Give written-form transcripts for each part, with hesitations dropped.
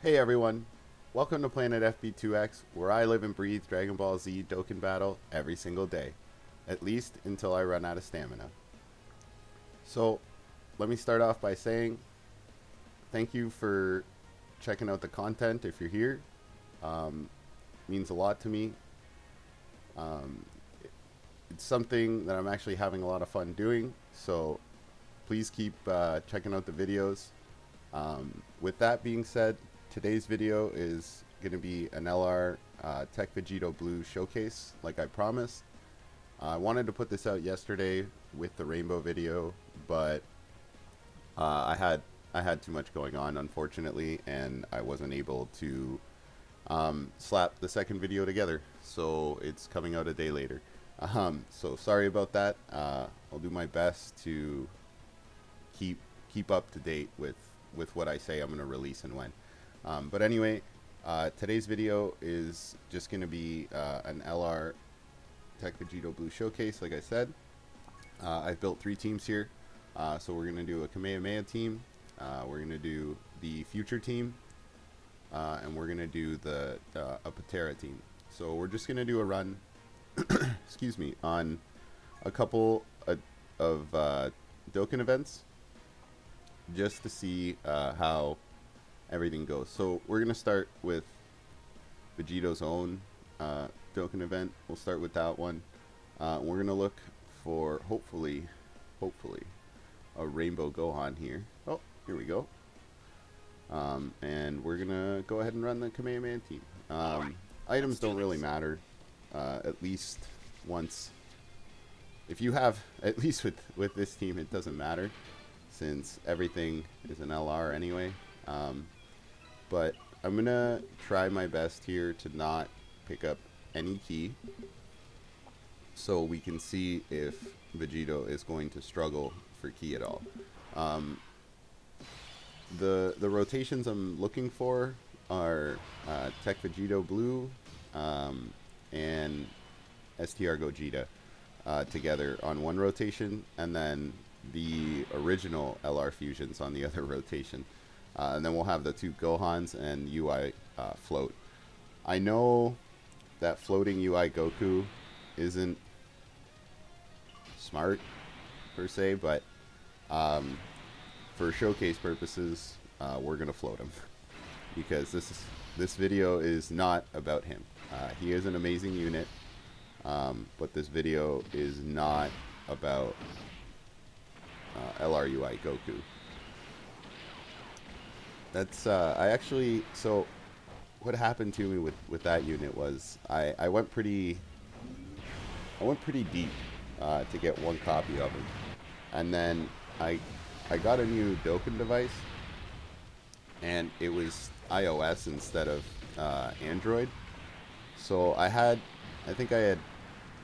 Hey everyone, welcome to Planet FB2X, where I live and breathe Dragon Ball Z Dokkan Battle every single day, at least until I run out of stamina. So, let me start off by saying thank you for checking out the content if you're here. It means a lot to me. Um, it's something that I'm actually having a lot of fun doing, so please keep checking out the videos. With that being said, today's video is going to be an LR Tech Vegito Blue showcase, like I promised. I wanted to put this out yesterday with the rainbow video, but I had too much going on, unfortunately, and I wasn't able to slap the second video together. So it's coming out a day later. So sorry about that. I'll do my best to keep keep up to date with what I say I'm going to release and when. But anyway, today's video is just going to be an LR Tech Vegito Blue showcase, like I said. I've built 3 teams here. So we're going to do a Kamehameha team, we're going to do the Future team, and we're going to do a Patera team. So we're just going to do a run, excuse me, on a couple of Dokkan events just to see how everything goes. So we're going to start with Vegito's own Dokkan event. We'll start with that one. We're going to look for, hopefully, a Rainbow Gohan here. Oh, here we go. And we're going to go ahead and run the Kamehameha team. Items don't really matter, at least once. If you have, at least with this team, it doesn't matter, since everything is an LR anyway. But I'm going to try my best here to not pick up any key, so we can see if Vegito is going to struggle for key at all. The rotations I'm looking for are Tech Vegito Blue and STR Gogeta together on one rotation, and then the original LR fusions on the other rotation. And then we'll have the 2 Gohans and UI float. I know that floating UI Goku isn't smart per se, but for showcase purposes, we're gonna float him because this video is not about him. He is an amazing unit, but this video is not about LRUI Goku. That's I actually, so what happened to me with that unit was I went pretty deep to get one copy of him, and then I got a new Dokkan device, and it was iOS instead of Android. So I think I had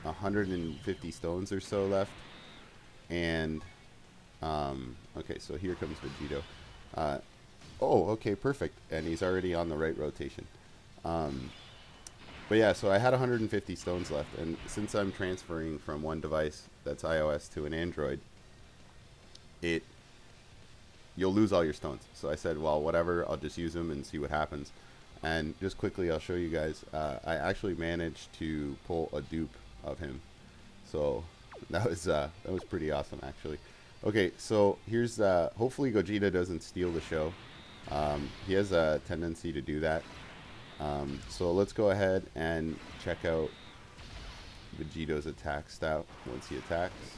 150 stones or so left, and okay, so here comes Vegito. Oh, okay, perfect, and he's already on the right rotation. But yeah, so I had 150 stones left, and since I'm transferring from one device that's iOS to an Android, you'll lose all your stones. So I said, well, whatever, I'll just use them and see what happens. And just quickly, I'll show you guys. I actually managed to pull a dupe of him, so that was pretty awesome, actually. Okay, so here's hopefully Gogeta doesn't steal the show. He has a tendency to do that. So let's go ahead and check out Vegito's attack stat once he attacks.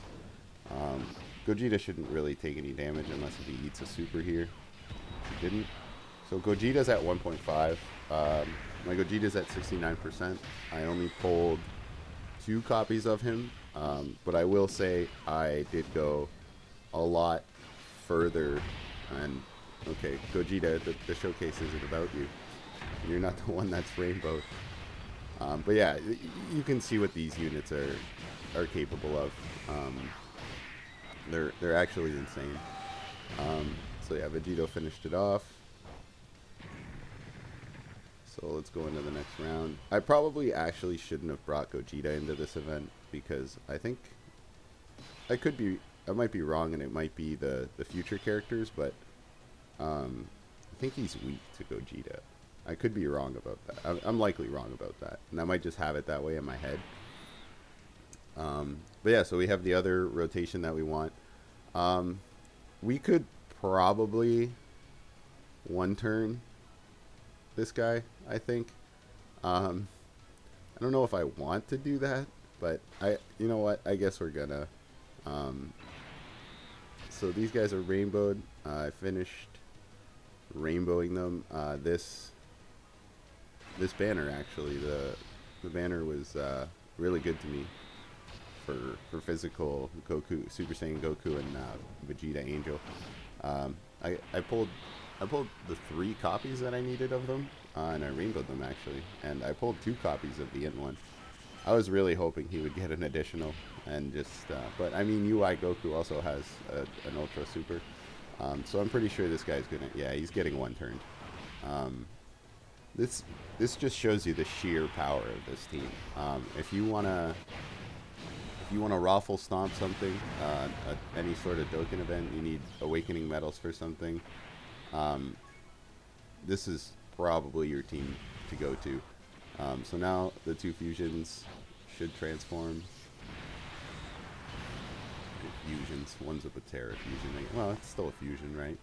Gogeta shouldn't really take any damage unless if he eats a super here. He didn't. So Gogeta's at 1.5. My Gogeta's at 69%. I only pulled 2 copies of him, but I will say I did go a lot further. And okay, Gogeta, the showcase isn't about you. You're not the one that's rainbowed. But yeah, you can see what these units are capable of. They're actually insane. So yeah, Vegito finished it off. So let's go into the next round. I probably actually shouldn't have brought Gogeta into this event because I think I might be wrong, and it might be the future characters, but think he's weak to Gogeta. I could be wrong about that. I'm likely wrong about that, and I might just have it that way in my head. But yeah, so we have the other rotation that we want. We could probably one turn this guy, I think. I don't know if I want to do that, but you know what? I guess we're gonna. So these guys are rainbowed. I finished rainbowing them. This banner actually, the banner was really good to me for physical Goku, Super Saiyan Goku, and Vegeta Angel. I pulled the 3 copies that I needed of them, and I rainbowed them actually, and I pulled 2 copies of the in one. I was really hoping he would get an additional, and just but I mean UI Goku also has an Ultra Super, so I'm pretty sure this guy's gonna, yeah, he's getting one turned. This just shows you the sheer power of this team. If you wanna raffle stomp something, any sort of Dokkan event, you need awakening medals for something. This is probably your team to go to. So now the 2 fusions should transform. Fusions, one's a Patera fusion. Well, it's still a fusion, right?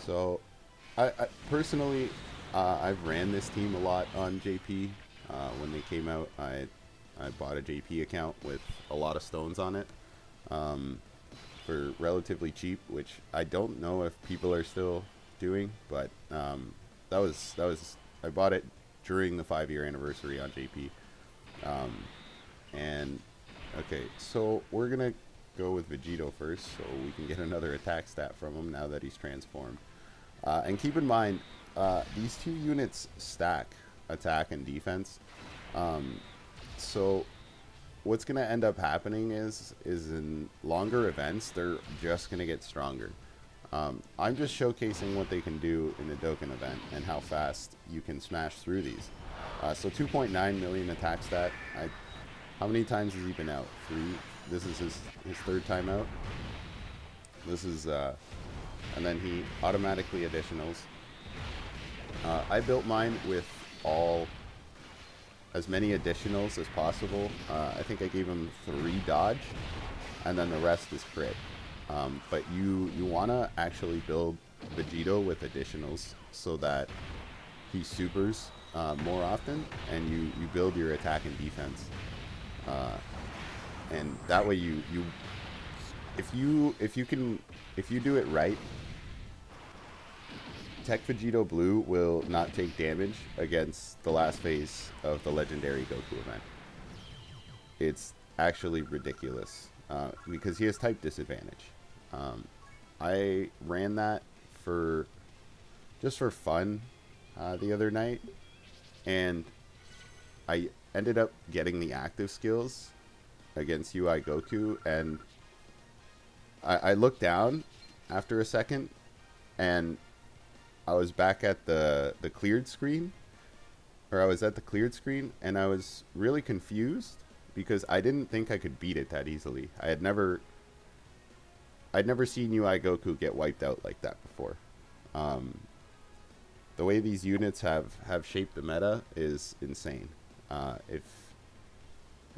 So, I personally, I've ran this team a lot on JP. When they came out, I bought a JP account with a lot of stones on it for relatively cheap, which I don't know if people are still doing, but that was I bought it during the 5-year anniversary on JP. And okay, so we're gonna go with Vegito first, so we can get another attack stat from him now that he's transformed. And keep in mind, these 2 units stack attack and defense. So what's going to end up happening is in longer events, they're just going to get stronger. I'm just showcasing what they can do in the Dokkan event and how fast you can smash through these. So 2.9 million attack stat. How many times has he been out? 3. This is his 3rd time out. This is, and then he automatically additionals. I built mine with as many additionals as possible. I think I gave him 3 dodge, and then the rest is crit. But you want to actually build Vegito with additionals so that he supers more often, and you build your attack and defense. And that way if you do it right, Tech Vegito Blue will not take damage against the last phase of the legendary Goku event. It's actually ridiculous because he has type disadvantage. I ran that just for fun the other night, and I ended up getting the active skills against UI Goku, and I looked down after a second, and I was back at the cleared screen, or I was at the cleared screen, and I was really confused because I didn't think I could beat it that easily. I'd never seen UI Goku get wiped out like that before. The way these units have shaped the meta is insane.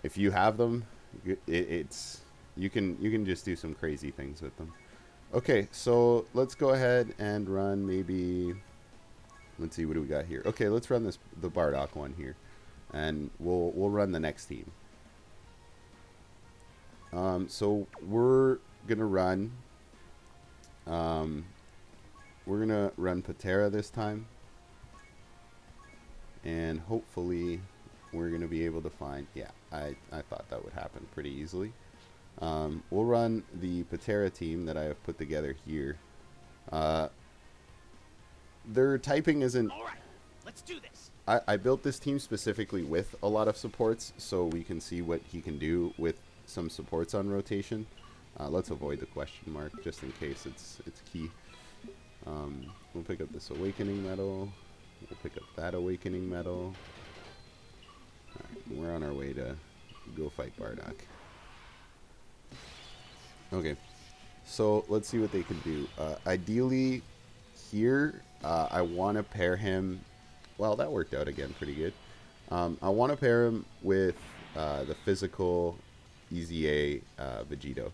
If you have them, you can just do some crazy things with them. Okay, so let's go ahead and run maybe. Let's see, what do we got here? Okay, let's run the Bardock one here, and we'll run the next team. So we're gonna run. We're gonna run Patera this time, and hopefully we're gonna be able to find. Yeah, I thought that would happen pretty easily. We'll run the Patera team that I have put together here. Their typing isn't. All right, let's do this. I built this team specifically with a lot of supports, so we can see what he can do with some supports on rotation. Let's avoid the question mark just in case it's key. We'll pick up this awakening medal. We'll pick up that awakening medal. Alright, we're on our way to go fight Bardock. Okay, so let's see what they can do. Ideally, here, I want to pair him. Well, that worked out again pretty good. I want to pair him with the physical EZA Vegito,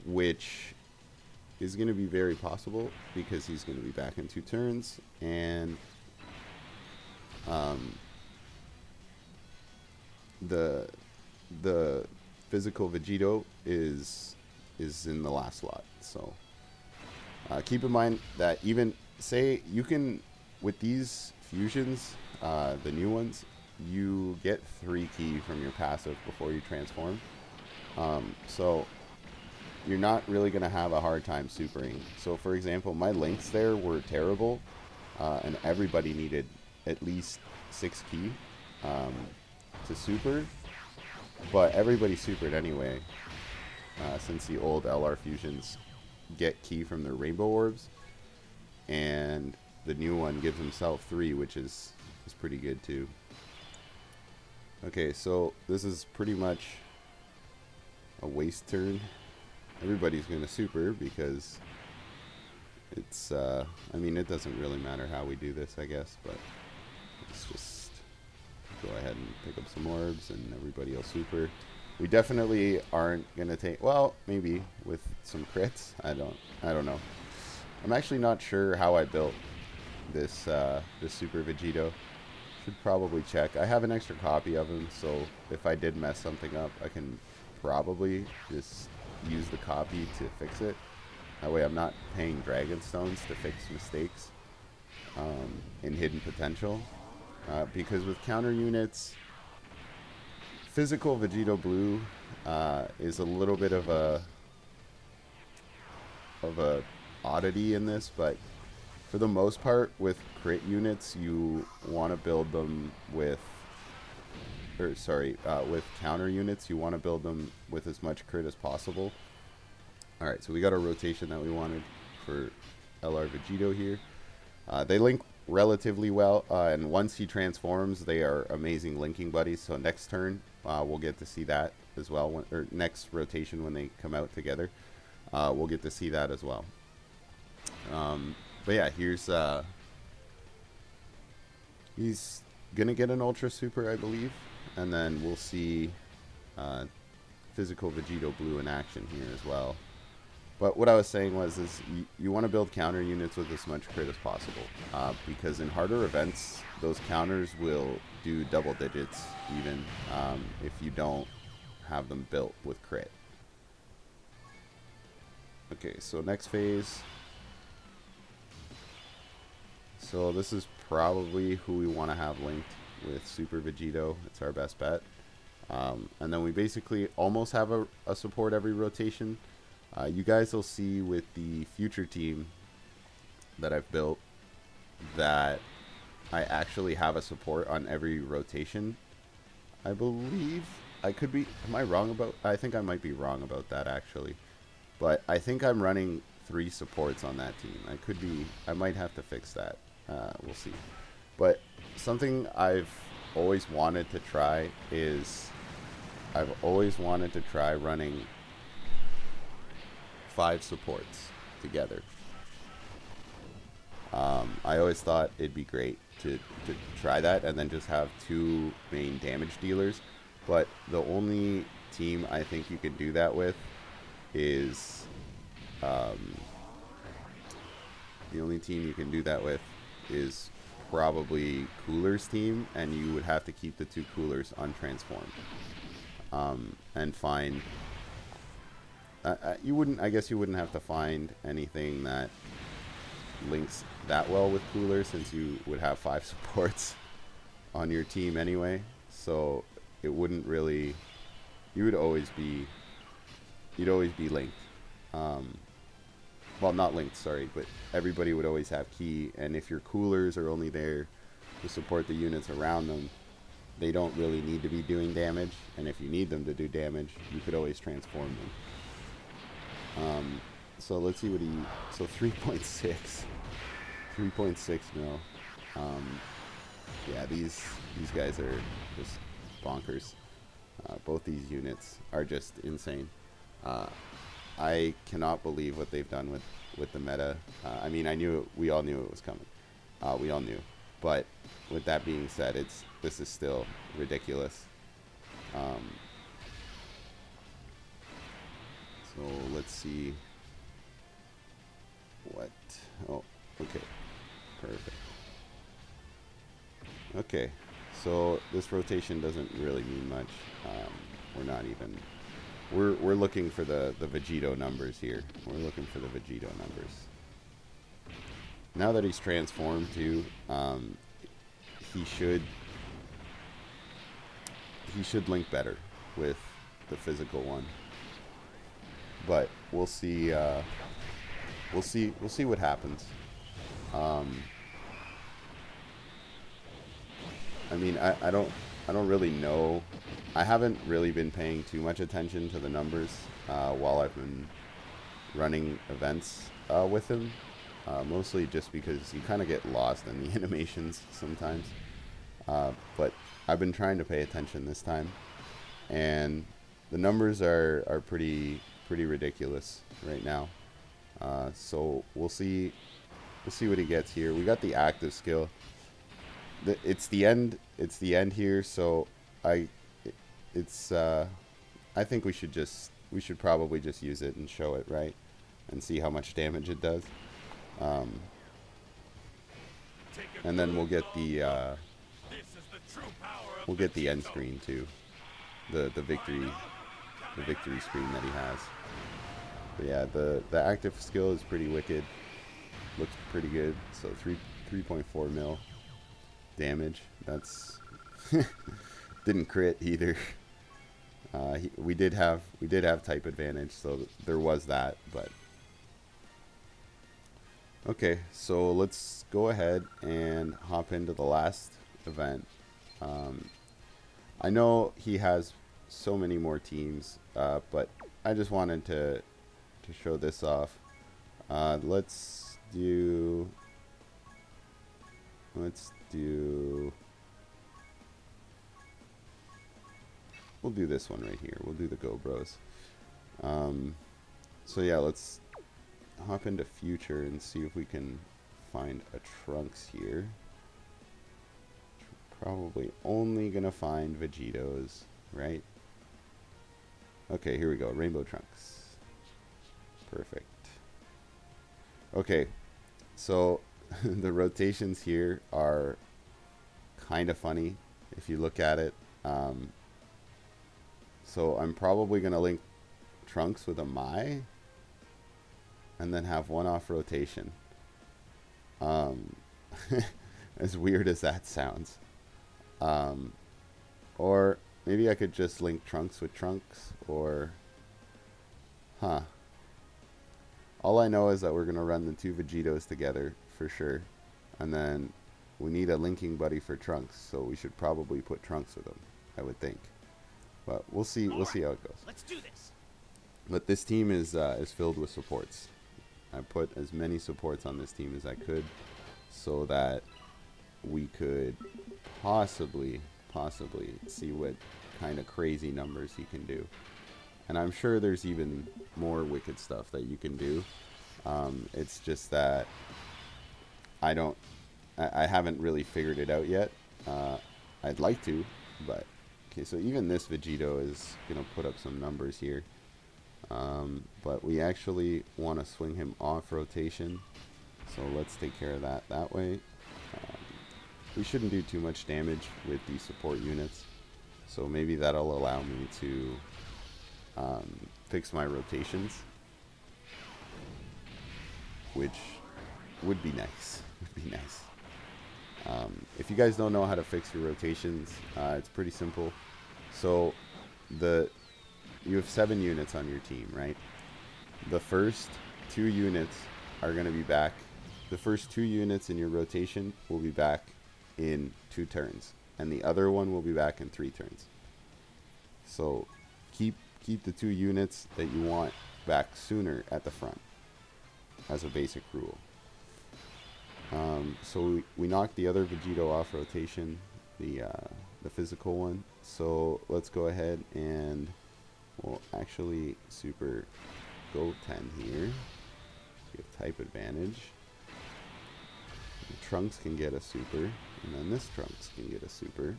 which is going to be very possible because he's going to be back in 2 turns, and the physical Vegito is in the last slot. So keep in mind that even say you can with these fusions, the new ones, you get 3 ki from your passive before you transform. So you're not really going to have a hard time supering. So for example, my links there were terrible, and everybody needed at least 6 ki to super, but everybody supered anyway, since the old LR fusions get ki from their rainbow orbs, and the new one gives himself 3, which is pretty good too. Okay, so this is pretty much a waste turn. Everybody's going to super because it's, I mean, it doesn't really matter how we do this, I guess, but let's just go ahead and pick up some orbs and everybody will super. We definitely aren't going to take, well, maybe with some crits. I don't know. I'm actually not sure how I built this, this Super Vegito. Should probably check. I have an extra copy of him, so if I did mess something up, I can probably just use the copy to fix it. That way I'm not paying Dragon Stones to fix mistakes in hidden potential. Because with counter units, physical Vegito Blue is a little bit of a oddity in this, but for the most part, with crit units, you want to build them with, with counter units, you want to build them with as much crit as possible. All right, so we got a rotation that we wanted for LR Vegito here. They link relatively well, and once he transforms, they are amazing linking buddies. So next turn, we'll get to see that as well, or next rotation when they come out together, we'll get to see that as well. But yeah, here's he's gonna get an Ultra Super, I believe, and then we'll see physical Vegito Blue in action here as well. But what I was saying was, you want to build counter units with as much crit as possible, because in harder events, those counters will do double digits even if you don't have them built with crit. Okay, so next phase. So this is probably who we want to have linked with Super Vegito. It's our best bet. And then we basically almost have a support every rotation. You guys will see with the future team that I've built that I actually have a support on every rotation. I believe I could be, am I wrong about, I think I might be wrong about that actually. But I think I'm running 3 supports on that team. I could be, I might have to fix that. We'll see. But something I've always wanted to try is, I've always wanted to try running 5 supports together. I always thought it'd be great to try that and then just have 2 main damage dealers. But the only team I think you can do that with is the only team you can do that with is probably Cooler's team, and you would have to keep the 2 Coolers untransformed and find you wouldn't, I guess you wouldn't have to find anything that links that well with Cooler, since you would have 5 supports on your team anyway, so it wouldn't really, you'd always be linked. Well, not linked, sorry, but everybody would always have key, and if your Coolers are only there to support the units around them, they don't really need to be doing damage, and if you need them to do damage, you could always transform them. So let's see what he, so 3.6 mil. Yeah, these guys are just bonkers. Both these units are just insane. I cannot believe what they've done with the meta. I mean, we all knew it was coming. We all knew. But with that being said, this is still ridiculous. So let's see what. Oh, okay, perfect. Okay, so this rotation doesn't really mean much. We're not even. We're looking for the Vegito numbers here. We're looking for the Vegito numbers. Now that he's transformed too, he should link better with the physical one. But we'll see. We'll see what happens. I mean, I don't really know. I haven't really been paying too much attention to the numbers while I've been running events with him. Mostly just because you kind of get lost in the animations sometimes. But I've been trying to pay attention this time, and the numbers are pretty ridiculous right now. So we'll see what he gets here. We got the active skill. It's the end here, so I think we should probably just use it and show it, right, and see how much damage it does. And then we'll get the end screen too, the victory screen that he has. But yeah, the active skill is pretty wicked. Looks pretty good. So 3.4 mil damage. That's didn't crit either. We did have type advantage, so there was that. But okay, so let's go ahead and hop into the last event. I know he has so many more teams, but I just wanted to show this off. We'll do this one right here. We'll do the Go Bros. So yeah, let's hop into future and see if we can find a Trunks here. Probably only gonna find Vegitos, right? Okay, here we go. Rainbow Trunks. Perfect. Okay, so the rotations here are kind of funny if you look at it. So I'm probably going to link Trunks with a Mai and then have one off rotation. As weird as that sounds. Or maybe I could just link Trunks with Trunks, or all I know is that we're going to run the two Vegitos together for sure. And then we need a linking buddy for Trunks, so we should probably put Trunks with him, I would think. But we'll see how it goes. Let's do this. But this team is filled with supports. I put as many supports on this team as I could so that we could possibly see what kind of crazy numbers he can do. And I'm sure there's even more wicked stuff that you can do. It's just that I haven't really figured it out yet. I'd like to, but okay. So even this Vegito is gonna put up some numbers here. But we actually want to swing him off rotation, so let's take care of that way. We shouldn't do too much damage with these support units, so maybe that'll allow me to fix my rotations, which would be nice. If you guys don't know how to fix your rotations, it's pretty simple. So you have 7 units on your team, right? The first 2 units are going to be back. The first 2 units in your rotation will be back in 2 turns, and the other one will be back in 3 turns. So keep the 2 units that you want back sooner at the front as a basic rule. So we knocked the other Vegito off rotation, the physical one. So let's go ahead and we'll actually super go 10 here. Give type advantage. Trunks can get a super, and then this Trunks can get a super.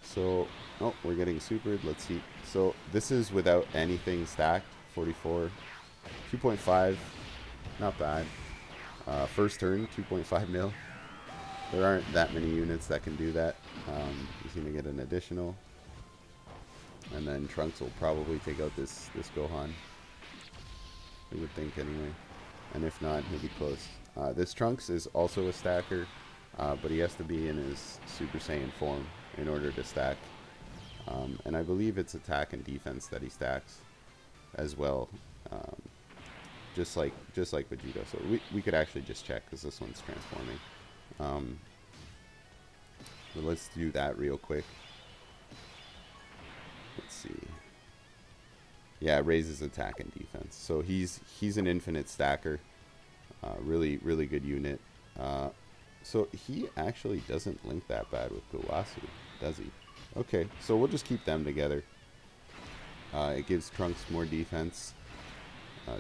So, oh, we're getting supered. Let's see. So this is without anything stacked. 44, 2.5, not bad. First turn, 2.5 mil. There aren't that many units that can do that. He's gonna get an additional, and then Trunks will probably take out this Gohan. We would think anyway, and if not, he'll be close. This Trunks is also a stacker, but he has to be in his Super Saiyan form in order to stack. And I believe it's attack and defense that he stacks as well, just like Vegito. So we could actually just check because this one's transforming. But let's do that real quick. Let's see. Yeah, it raises attack and defense. So he's an infinite stacker. Really good unit. So he actually doesn't link that bad with Gowasu, does he? Okay, so we'll just keep them together. It gives Trunks more defense.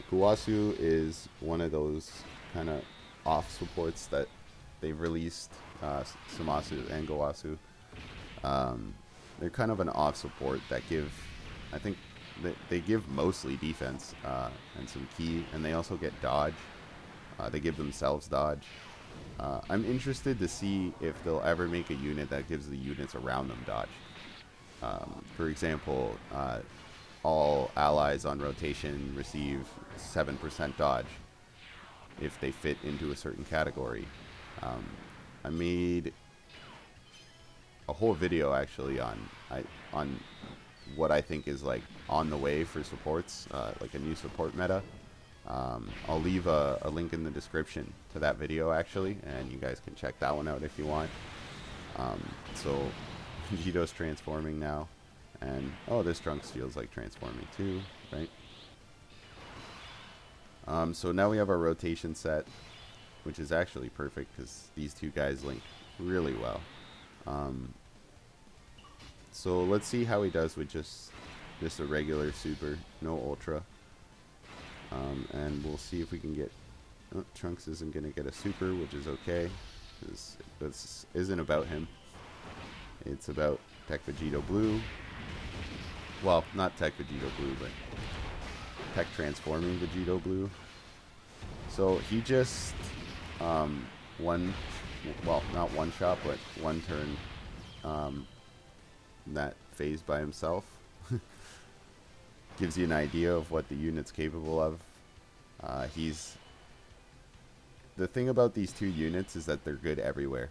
Gowasu is one of those kind of off supports that they've released, Sumasu and Gowasu. They're kind of an off support that give, I think, they give mostly defense and some ki, and they also get dodge. They give themselves dodge. I'm interested to see if they'll ever make a unit that gives the units around them dodge. For example, all allies on rotation receive 7% dodge if they fit into a certain category. I made a whole video actually on what I think is like on the way for supports, like a new support meta. I'll leave a link in the description to that video actually, and you guys can check that one out if you want. So Vegito's transforming now, and oh, this Trunks feels like transforming too, right? So now we have our rotation set, which is actually perfect because these two guys link really well. So let's see how he does with just a regular super, no ultra. And we'll see if we can get... Oh, Trunks isn't going to get a super, which is okay, because this isn't about him. It's about Tech Vegito Blue. Well, not Tech Vegito Blue, but Tech Transforming Vegito Blue. So he just well, not one shot, but one turn that phase by himself. Gives you an idea of what the unit's capable of. The thing about these two units is that they're good everywhere.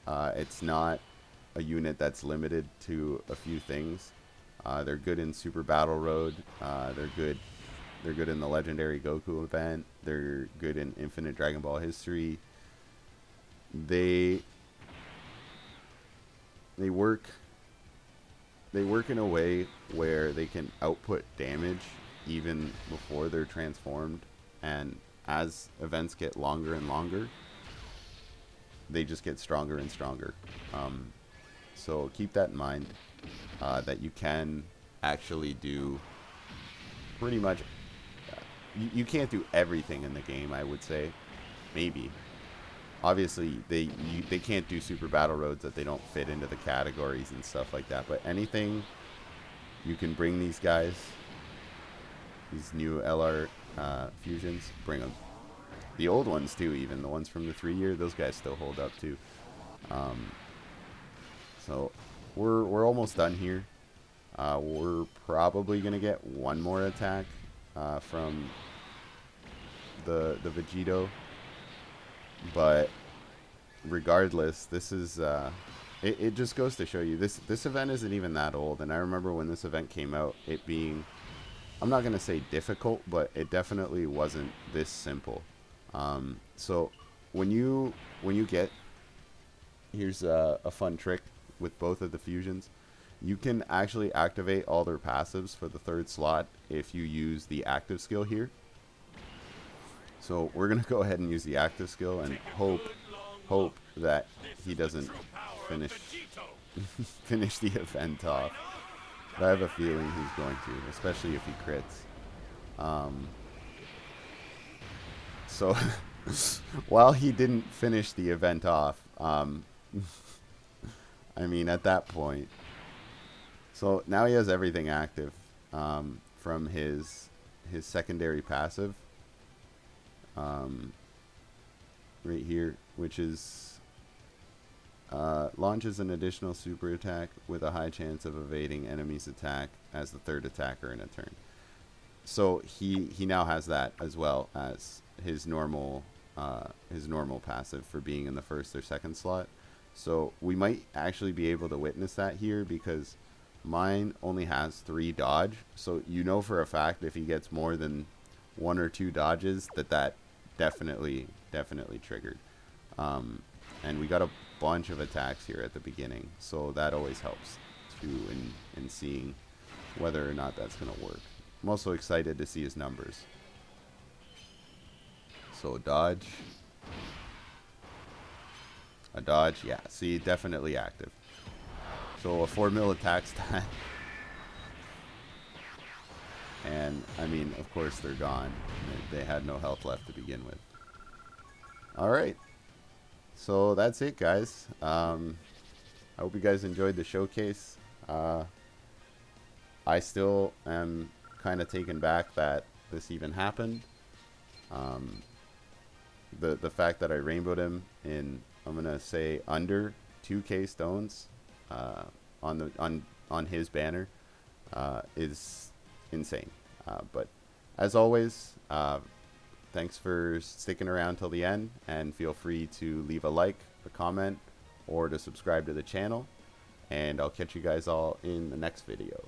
It's not a unit that's limited to a few things. They're good in Super Battle Road. They're good in the Legendary Goku event. They're good in Infinite Dragon Ball History. They work in a way where they can output damage even before they're transformed, and as events get longer and longer, they just get stronger and stronger. So keep that in mind, that you can actually do pretty much... You can't do everything in the game, I would say. Maybe. Obviously, they can't do Super Battle Roads that they don't fit into the categories and stuff like that. But anything you can bring these guys, these new LR fusions, bring them. The old ones too, even the ones from the 3-year, those guys still hold up too. So we're almost done here. We're probably gonna get one more attack from the Vegito. But regardless, this is it just goes to show you this event isn't even that old. And I remember when this event came out, it being, I'm not gonna say difficult, but it definitely wasn't this simple. So when you get, here's a fun trick with both of the fusions. You can actually activate all their passives for the 3rd slot if you use the active skill here. So we're going to go ahead and use the active skill and hope that he doesn't finish the event off. But I have a feeling he's going to, especially if he crits. So while he didn't finish the event off, I mean, at that point, so now he has everything active from his secondary passive right here, which is launches an additional super attack with a high chance of evading enemy's attack as the third attacker in a turn. So he now has that as well as his normal passive for being in the first or second slot. So we might actually be able to witness that here because mine only has 3 dodge. So you know for a fact if he gets more than 1 or 2 dodges that definitely triggered. And we got a bunch of attacks here at the beginning, so that always helps too in seeing whether or not that's going to work. I'm also excited to see his numbers. So dodge. A dodge, yeah. See, definitely active. So a 4 mil attack stat. And, I mean, of course they're gone. They had no health left to begin with. Alright. So that's it, guys. I hope you guys enjoyed the showcase. I still am kind of taken back that this even happened. The fact that I rainbowed him in, I'm gonna say, under 2k stones on his banner is insane. But as always, thanks for sticking around till the end, and feel free to leave a like, a comment, or to subscribe to the channel, and I'll catch you guys all in the next video.